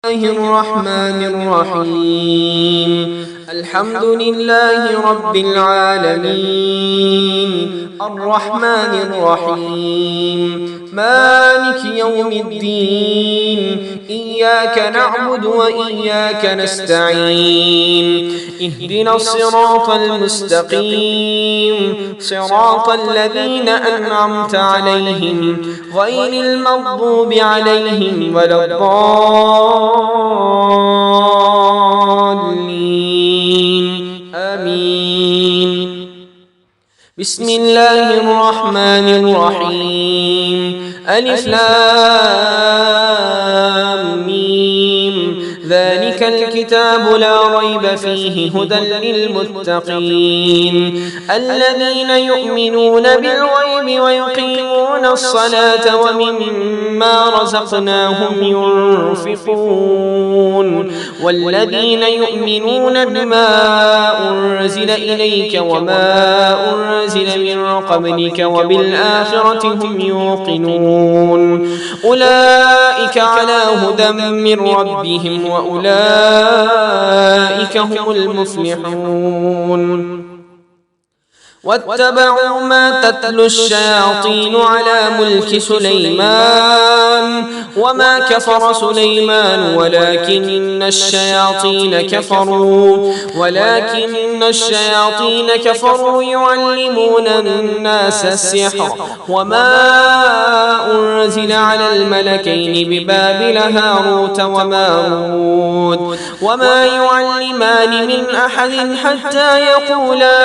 الله الرحمن الرحيم. الحمد لله رب العالمين الرحمن الرحيم مالك يوم الدين إياك نعبد وإياك نستعين اهدنا الصراط المستقيم صراط الذين أنعمت عليهم غير المغضوب عليهم ولا الضالين آمين. بسم الله الرحمن الرحيم. ألف لام ميم. ذلك الكتاب لا ريب فيه هدى للمتقين الذين يؤمنون بالغيب ويقيمون الصلاة ومما رزقناهم ينفقون والذين يؤمنون بما أنزل إليك وما أنزل من قبلك وبالآخرة هم يوقنون أولئك على هدى من ربهم وأولئك هم المفلحون. واتبعوا ما تتلو الشياطين على ملك سليمان وما كفر سليمان ولكن الشياطين كفروا يعلمون الناس السحر وما أنزل على الملكين ببابل هاروت وماروت وما يعلمان من أحد حتى يقولا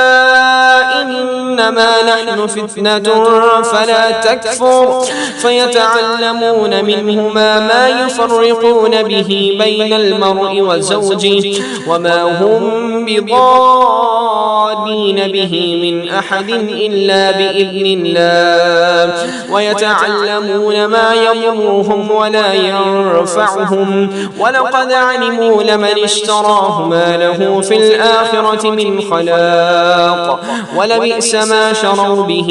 إنما نحن فتنة فلا تكفر فيتعلمون منهما ما يفرقون به بين المرء وزوجه وما هم بضارين به من أحد إلا بإذن الله ويتعلمون ما يضرهم ولا ينفعهم ولقد علموا لمن اشتراه ما له في الآخرة من خلاق ولبئس ما شروا به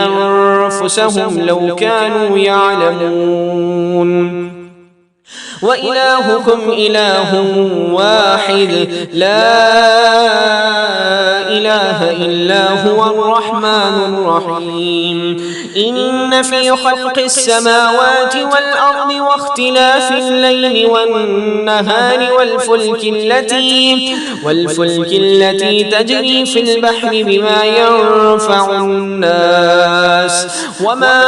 أنفسهم لو كانوا يعلمون. وإلهكم إله واحد لا إله إلا هو الرحمن الرحيم. إن في خلق السماوات والأرض واختلاف الليل والنهار والفلك التي تجري في البحر بما ينفع الناس وما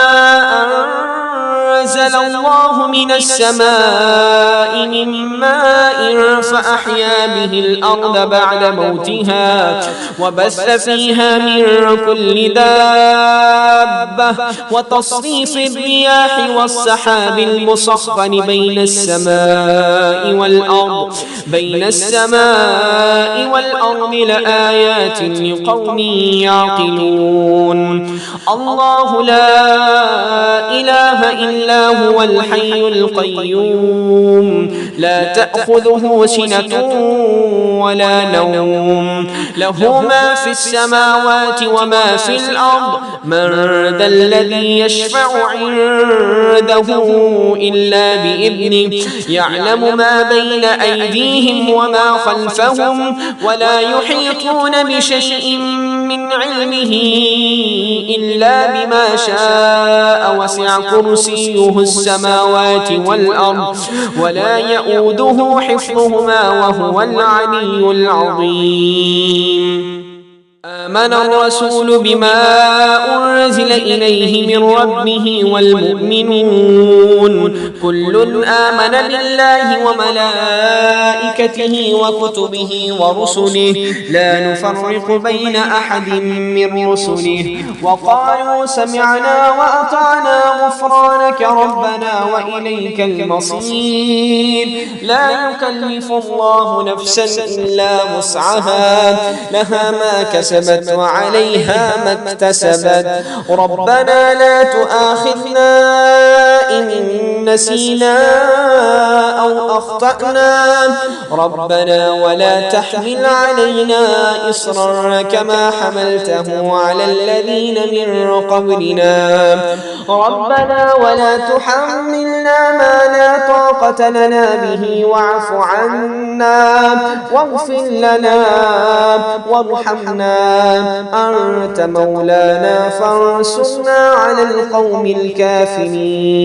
أنزل الله من السماء من ماء فأحيا به الأرض بعد موتها وبث فيها من كل دابة وتصريف الرياح والسحاب المسخر بين السماء والأرض لآيات لقوم يعقلون. الله لا إله إلا هو الحي القيوم لا تأخذه سنة ولا نوم له ما في السماوات وما في الأرض من ذا الذي يشفع عنده إلا بإذنه يعلم ما بين أيديهم وما خلفهم ولا يحيطون بشيء من علمه إلا بما شاء وسع كرسيه السماوات والأرض ولا يؤوده حفظهما وهو العلي العظيم. آمن الرسول بما أنزل إليه من ربه والمؤمنون كل آمن بالله وملائكته وكتبه ورسله لا نفرق بين أحد من رسله وقالوا سمعنا وأطعنا غفرانك ربنا وإليك المصير. لا يكلف الله نفسا إلا وسعها لها ما كسبت وعليها ما اكتسبت ربنا لا تؤاخذنا إن نسينا أو أخطأنا ربنا ولا تحمل علينا إصرا كما حملته على الذين من قبلنا ربنا ولا تحملنا ما لا طاقة لنا به واعف عنا واغفر لنا وارحمنا أنت مولانا فانصرنا على القوم الكافرين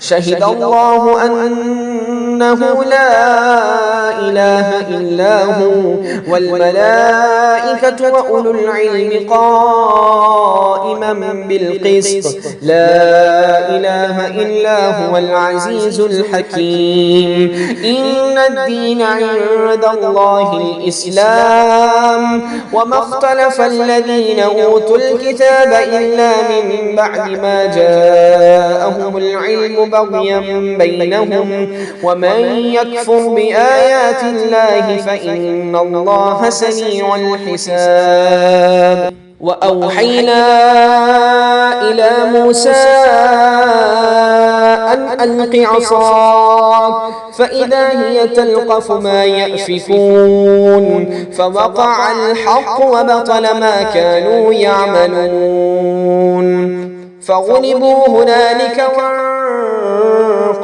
شهد الله أنه لا إله إلا هو والملائكة وأولو العلم قائما بالقسط لا إله إلا هو العزيز الحكيم إن الدين عند الله الإسلام وما اختلف الذين أوتوا الكتاب إلا من بعد ما جاءهم العلم بغيا بينهم ومن يكفر بآيات الله فإن الله سميع الحساب وأوحينا إلى موسى أن ألق عصاك فإذا هي تلقف ما يأفكون فوقع الحق وبطل ما كانوا يعملون فغلبوا هنالك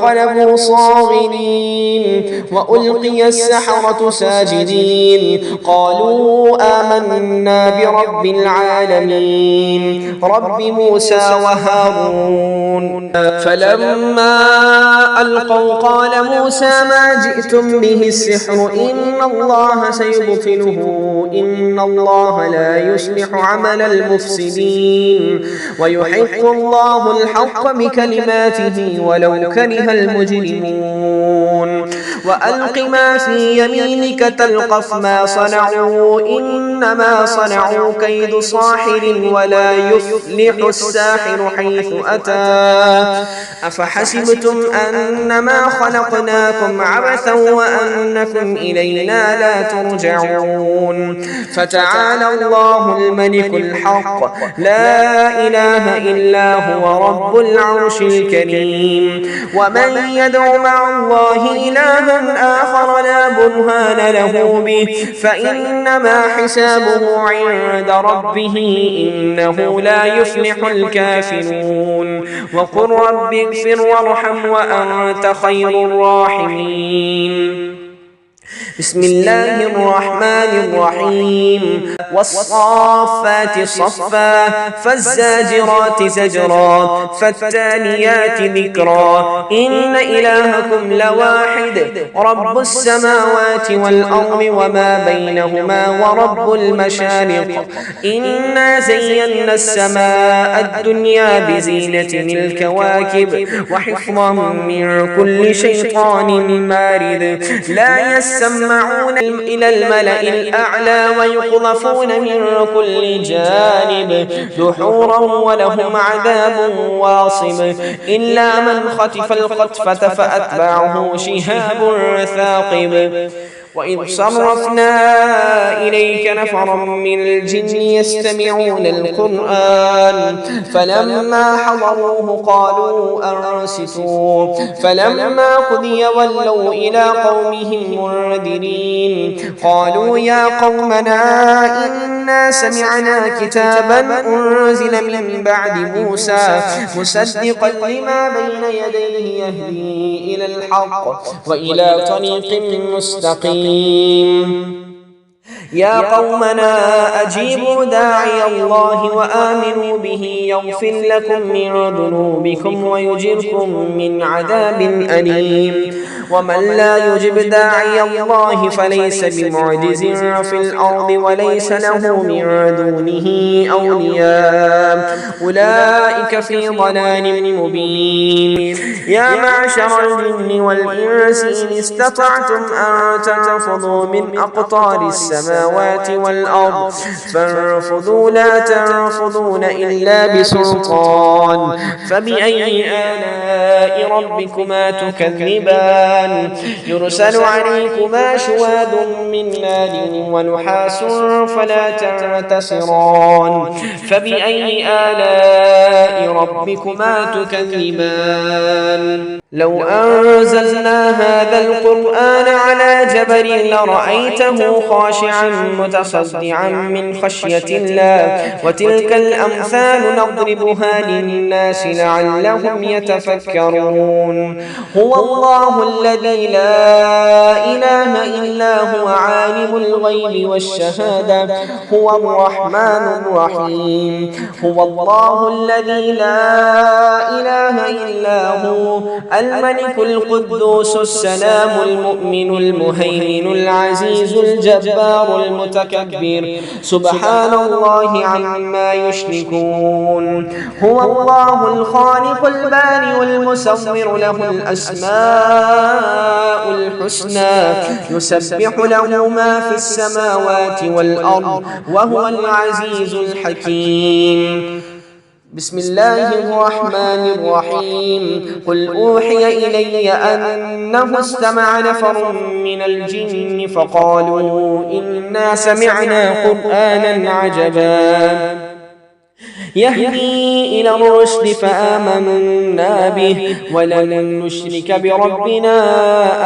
وانقلبوا صاغرين وألقي السحرة ساجدين قالوا آمنا برب العالمين رب موسى وهارون فلما ألقوا قال موسى ما جئتم به السحر إن الله سيبطله إن الله لا يصلح عمل المفسدين ويحق الله الحق بكلماته ولو كره المجرمون وألق ما في يمينك تلقف ما صنعوا إنما صنعوا كيد صاحر ولا يفلح الساحر حيث أتى أفحسبتم أنما خلقناكم عبثا وأنكم إلينا لا ترجعون فتعالى الله الملك الحق لا إله إلا هو رب العرش الكريم ومن يدع مع الله إلها آخر لا برهان له به فإنما حسابه عند ربه إنه لا يفلح الكافرون وقل رب اغفر وارحم وأنت خير الراحمين بسم الله الرحمن الرحيم والصافات صفا فالزاجرات زجرا فالتاليات ذكرا إن إلهكم لواحد رب السماوات والأرض وما بينهما ورب المشارق إنا زينا السماء الدنيا بزينة الكواكب وحفظا من كل شيطان مارد لا يسمعون إلى الملأ الأعلى ويقذفون من كل جانب دحورا ولهم عذاب واصب إلا من خطف الخطفة فأتبعه شهاب ثاقب وإذ صرفنا إليك نفرا من الجن يستمعون القرآن فلما حضروه قالوا أنصتوا فلما قضي ولوا إلى قومهم منذرين قالوا يا قومنا إنا سمعنا كتابا أنزل من بعد موسى مصدقا لما بين يديه يهدي إلى الحق وإلى طريق مستقيم يا قومنا أجيبوا داعي الله وآمنوا به يغفر لكم من ذنوبكم ويجركم من عذاب أليم ومن لا يجب داعي الله فليس بمعجز في الأرض وليس له من دونه أولياء أولئك في ضلال مبين يا معشر الجن والإنس إن استطعتم أن تنفضوا من أقطار السماوات والأرض فانفضوا لا تنفضون إلا بسلطان فبأي آلاء ربكما تكذبان يرسل عليكما شواذ من نار ونحاس فلا تنتصران فبأي آلاء ربكما تكذبان لو أنزلنا هذا القرآن على جبل لرأيته خاشعا متصدعا من خشية الله وتلك الأمثال نضربها للناس لعلهم يتفكرون هو الله الذي لا إله إلا هو عالم الغيب والشهادة هو الرحمن الرحيم هو الله الذي لا إله إلا هو الملك القدوس السلام المؤمن المهيمن العزيز الجبار المتكبر سبحان الله عما يشركون هو الله الخالق البارئ المصور له الأسماء الحسنى يسبح له ما في السماوات والأرض وهو العزيز الحكيم بسم الله الرحمن الرحيم قل أوحي إلي أنه استمع نفر من الجن فقالوا إنا سمعنا قرآنا عجبا يهدي إلى الرشد فآمنا به ولن نشرك بربنا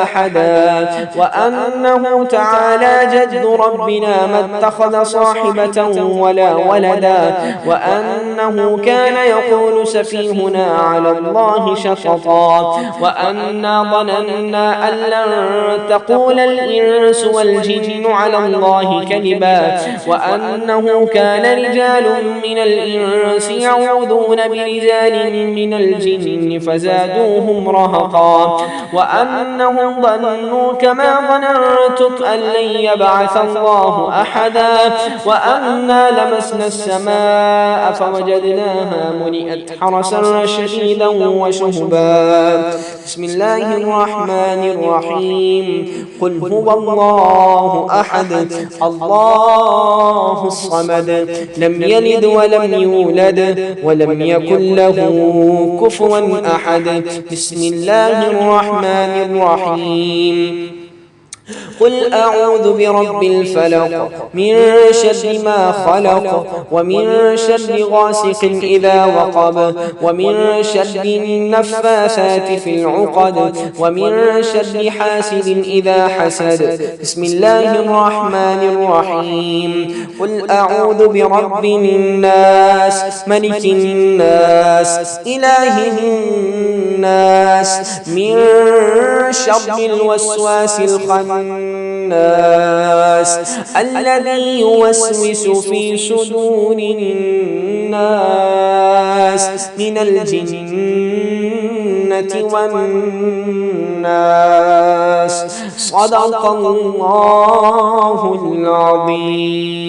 أحدا وأنه تعالى جد ربنا ما اتخذ صاحبة ولا ولدا وأنه كان يقول سفيهنا على الله شططا وأنا ظننا أن لن تقول الإنس والجن على الله كذبا وأنه كان رجال من الإنس يعوذون برجال من الجن فزادوهم رهقا وأنهم ظنوا كما ظننتم أن لن يبعث الله أحدا وأنا لمسنا السماء فوجدناها ملئت حرسا شديدا وشهبا بسم الله الرحمن الرحيم قل هو الله أحد الله الصمد لم يلد ولم يولد ولم يكن له كفوا أحد بسم الله الرحمن الرحيم قل أعوذ برب الفلق من شر ما خلق ومن شر غاسق إذا وقب ومن شر النفاثات في العقد ومن شر حاسد إذا حسد بسم الله الرحمن الرحيم قل أعوذ برب الناس ملك الناس إله الناس من شر الوسواس الخناس الذي يوسوس في صدور الناس من الجنة والناس صدق الله العظيم.